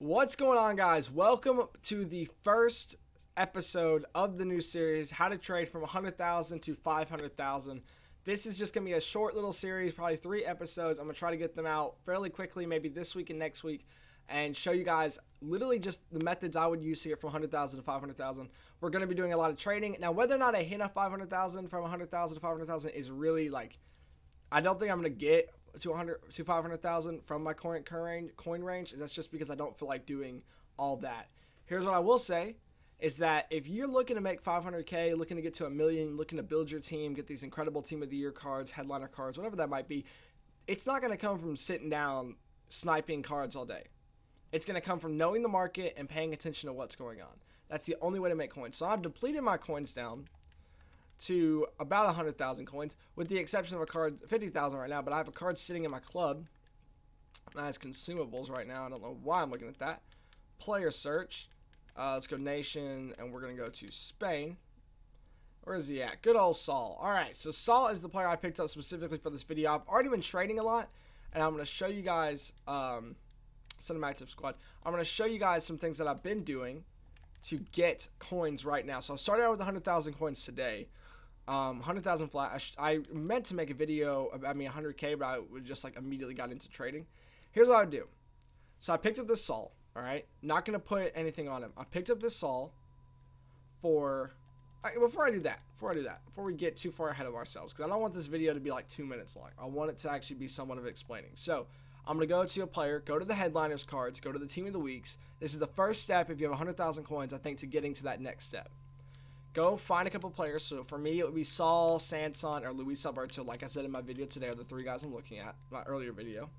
What's going on, guys? Welcome to the first episode of the new series, How to Trade from 100,000 to 500,000. This is just going to be a short little series, probably 3 episodes. I'm going to try to get them out fairly quickly, maybe this week and next week, and show you guys literally just the methods I would use to get from 100,000 to 500,000. We're going to be doing a lot of trading. Now, whether or not I hit a 500,000 from 100,000 to 500,000 is really like, I don't think I'm going to get to 500,000 from my current coin range. That's just because I don't feel like doing all that. Here's what I will say is that if you're looking to make 500K, looking to get to $1 million, looking to build your team, get these incredible team of the year cards, headliner cards, whatever that might be, it's not going to come from sitting down sniping cards all day. It's going to come from knowing the market and paying attention to what's going on. That's the only way to make coins. So I've depleted my coins down to about 100,000 coins, with the exception of a card, 50,000 right now, but I have a card sitting in my club that has consumables right now. I don't know why I'm looking at that. Player search. Let's go nation, and we're going to go to Spain. Where is he at? Good old Saul. All right, so Saul is the player I picked up specifically for this video. I've already been trading a lot, and I'm going to show you guys, Cinematic Squad, I'm going to show you guys some things that I've been doing to get coins right now. So I started out with 100,000 coins today. 100,000 flat. I meant to make a video about 100K, but I just like immediately got into trading. Here's what I would do. So I picked up this Saul. All right, not gonna put anything on him. I picked up this Saul for. Before we get too far ahead of ourselves, because I don't want this video to be like 2 minutes long. I want it to actually be somewhat of explaining. So I'm gonna go to a player, go to the headliners cards, go to the team of the weeks. This is the first step if you have 100,000 coins, I think, to getting to that next step. Go find a couple players. So for me, it would be Saul, Sanson, or Luis Alberto. Like I said in my video today, are the 3 guys I'm looking at, my earlier video.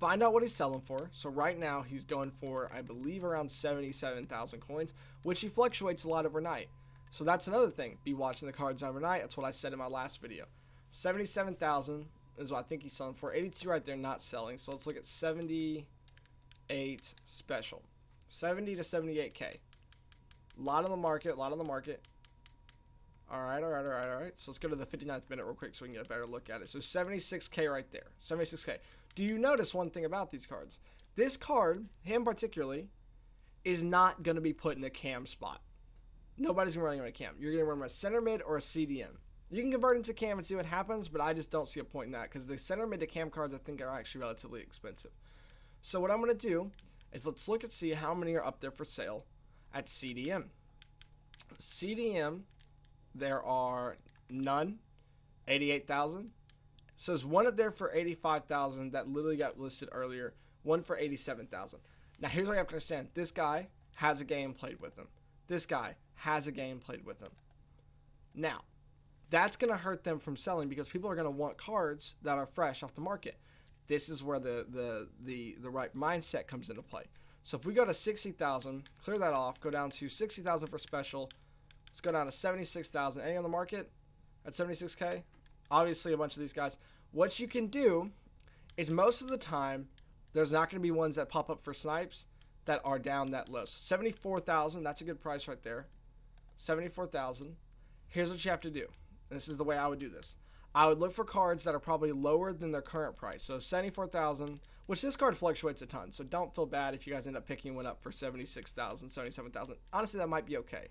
Find out what he's selling for. So right now, he's going for, I believe, around 77,000 coins, which he fluctuates a lot overnight. So that's another thing. Be watching the cards overnight. That's what I said in my last video. 77,000 is what I think he's selling for. 82 right there, not selling. So let's look at 78 special. 70 to 78K. A lot on the market, All right. So let's go to the 59th minute real quick so we can get a better look at it. So 76K right there. 76K. Do you notice one thing about these cards? This card, him particularly, is not going to be put in a cam spot. Nobody's going to run him in a cam. You're going to run him a center mid or a CDM. You can convert him to cam and see what happens, but I just don't see a point in that because the center mid to cam cards I think are actually relatively expensive. So what I'm going to do is let's look and see how many are up there for sale at CDM. CDM, there are none. 88,000. So there's one up there for 85,000 that literally got listed earlier. One for 87,000. Now here's what you have to understand. This guy has a game played with him. This guy has a game played with him. Now, that's going to hurt them from selling because people are going to want cards that are fresh off the market. This is where the right mindset comes into play. So if we go to 60,000, clear that off, go down to 60,000 for special. Let's go down to 76,000. Any on the market at 76K? Obviously a bunch of these guys. What you can do is most of the time, there's not going to be ones that pop up for snipes that are down that low. So 74,000, that's a good price right there. 74,000. Here's what you have to do. This is the way I would do this. I would look for cards that are probably lower than their current price. So 74,000, which this card fluctuates a ton. So don't feel bad if you guys end up picking one up for 76,000, 77,000. Honestly, that might be okay.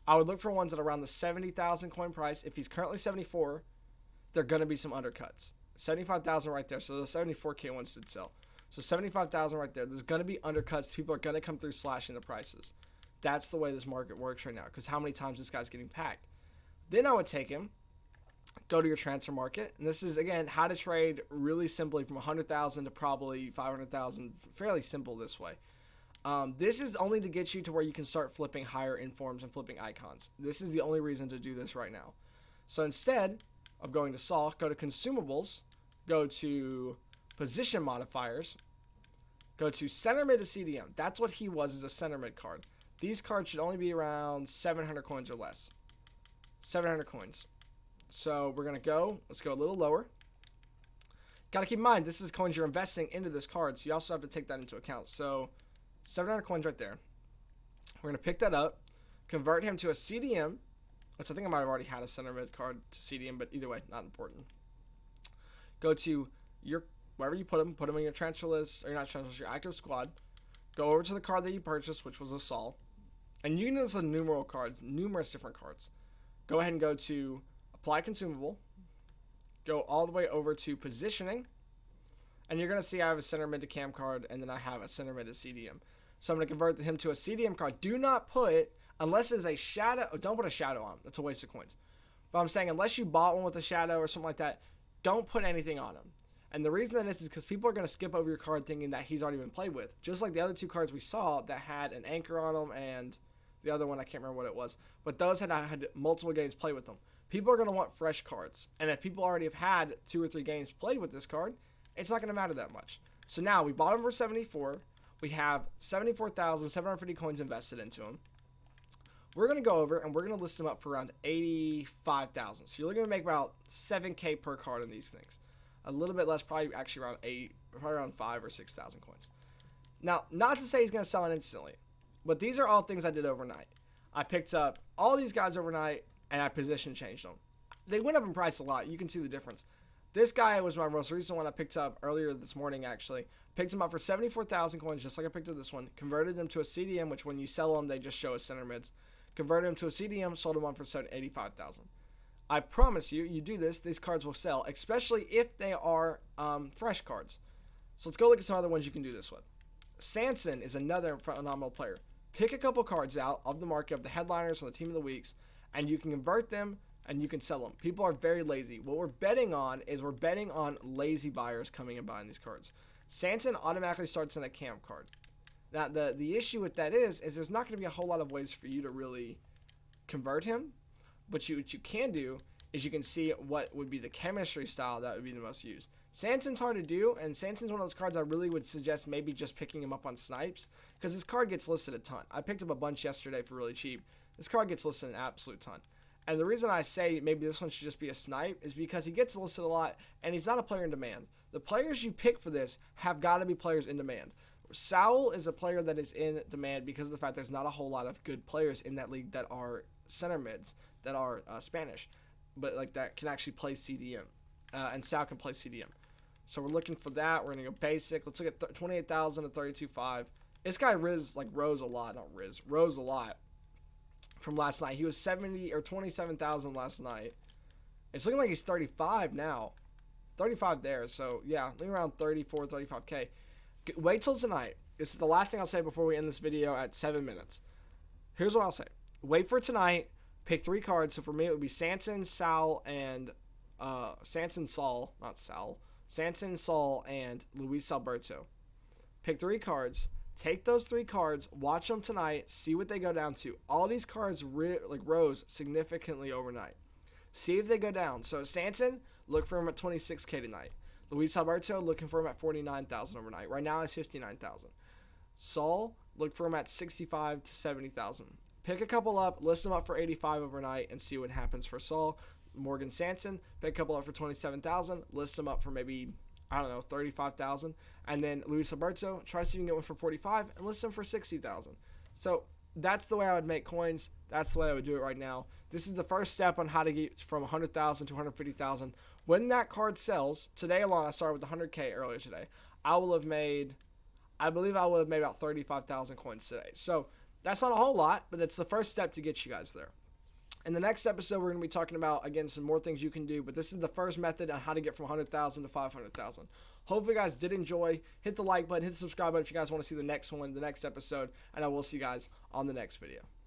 I would look for ones that are around the 70,000 coin price. If he's currently 74, they're going to be some undercuts. 75,000 right there. So the 74K ones did sell. So 75,000 right there. There's going to be undercuts. People are going to come through slashing the prices. That's the way this market works right now because how many times this guy's getting packed. Then I would take him. Go to your transfer market, and this is again how to trade really simply from 100,000 to probably 500,000. Fairly simple this way. This is only to get you to where you can start flipping higher informs and flipping icons. This is the only reason to do this right now. So instead of going to Saul, go to consumables, go to position modifiers, go to center mid to CDM. That's what he was as a center mid card. These cards should only be around 700 coins or less. 700 coins. So we're going to go, let's go a little lower. Got to keep in mind, this is coins you're investing into this card, so you also have to take that into account. So 700 coins right there. We're going to pick that up, convert him to a CDM, which I think I might have already had a center mid card to CDM, but either way, not important. Go to your wherever you put them in your transfer list, or not transfer list, your active squad. go over to the card that you purchased, which was a Saul, and you can do this on numerous different cards. Go ahead and go to apply consumable, go all the way over to positioning, and you're going to see I have a center mid to cam card, and then I have a center mid to CDM. So I'm going to convert him to a CDM card. Do not put, unless it's a shadow, don't put a shadow on. That's a waste of coins. But I'm saying unless you bought one with a shadow or something like that, don't put anything on him. And the reason that is because people are going to skip over your card thinking that he's already been played with. Just like the other 2 cards we saw that had an anchor on them, and the other one, I can't remember what it was. But those had multiple games played with them. People are going to want fresh cards. And if people already have had 2 or 3 games played with this card, it's not going to matter that much. So now we bought him for 74. We have 74,750 coins invested into him. We're going to go over and we're going to list them up for around 85,000. So you're looking to make about 7K per card in these things. A little bit less, probably actually around 5 or 6,000 coins. Now, not to say he's going to sell it instantly, but these are all things I did overnight. I picked up all these guys overnight and I position changed them. They went up in price a lot. You can see the difference. This guy was my most recent one I picked up earlier this morning, actually. Picked him up for 74,000 coins, just like I picked up this one. Converted him to a CDM, which when you sell them, they just show as center mids. Converted him to a CDM, sold him on for 85,000. I promise you, you do this, these cards will sell, especially if they are fresh cards. So let's go look at some other ones you can do this with. Sanson is another phenomenal player. Pick a couple cards out of the market of the headliners or the team of the weeks, and you can convert them and you can sell them. People are very lazy. What we're betting on is we're betting on lazy buyers coming and buying these cards. Sanson automatically starts in a cam card. Now, the issue with that is there's not going to be a whole lot of ways for you to really convert him. But what you can do is you can see what would be the chemistry style that would be the most used. Sanson's hard to do, and Sanson's one of those cards I really would suggest maybe just picking him up on snipes, because this card gets listed a ton. I picked up a bunch yesterday for really cheap. This card gets listed an absolute ton. And the reason I say maybe this one should just be a snipe is because he gets listed a lot, and he's not a player in demand. The players you pick for this have got to be players in demand. Saul is a player that is in demand because of the fact there's not a whole lot of good players in that league that are center mids, that are Spanish, but like that can actually play CDM, and Sal can play CDM. So we're looking for that. We're gonna go basic. Let's look at 28,000 to 32.5. This guy rose a lot from last night. He was 70 or 27,000 last night. It's looking like he's 35 now, 35 there. So yeah, looking around 34, 35K. Wait till tonight. This is the last thing I'll say before we end this video at 7 minutes. Here's what I'll say. Wait for tonight. Pick 3 cards. So for me, it would be Sanson, Saul, and Sanson, Saul, and Luis Alberto. Pick 3 cards. Take those 3 cards. Watch them tonight. See what they go down to. All these cards rose significantly overnight. See if they go down. So Sanson, look for him at 26K tonight. Luis Alberto, looking for him at 49,000 overnight. Right now, it's 59,000. Saul, look for him at 65 to 70,000. Pick a couple up, list them up for 85 overnight, and see what happens for Saul. Morgan Sanson, pick a couple up for 27,000, list them up for maybe, 35,000. And then Luis Alberto, try to see if you can get one for 45, and list them for 60,000. So that's the way I would make coins. That's the way I would do it right now. This is the first step on how to get from 100,000 to 150,000. When that card sells, today alone, I started with 100K earlier today. I believe I would have made about 35,000 coins today. So that's not a whole lot, but it's the first step to get you guys there. In the next episode, we're going to be talking about, again, some more things you can do, but this is the first method on how to get from 100,000 to 500,000. Hopefully you guys did enjoy. Hit the like button, hit the subscribe button if you guys want to see the next one, the next episode, and I will see you guys on the next video.